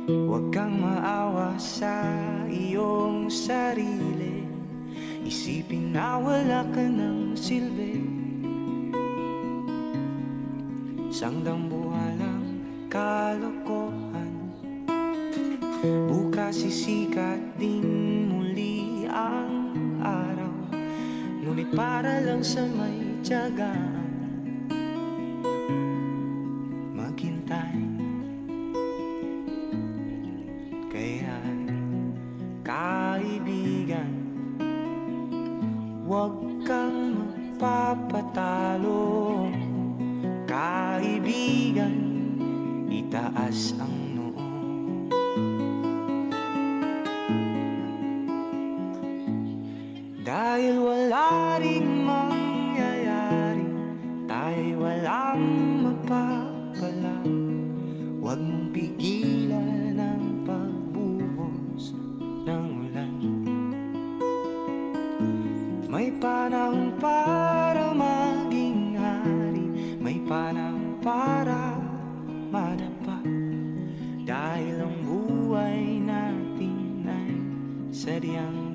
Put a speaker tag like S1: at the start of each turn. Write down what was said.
S1: Huwag kang maawa sa iyong sarili. Isipin na wala ka ng silbi. Isang dambuhalang kalokohan. Bukas sisikat din muli ang araw, ngunit para lang sa may tiyagaan maghintay. Kaya kaibigan, huwag kang magpapatalo. Kaibigan, itaas ang noo. Dahil wala ring mangyayari, tayo'y walang mapapala. Huwag mong pigilan ang pagbuhos ng ulan. May panahon para maging hari, may panahon para madapa. Dahil ang buhay natin ay sadyang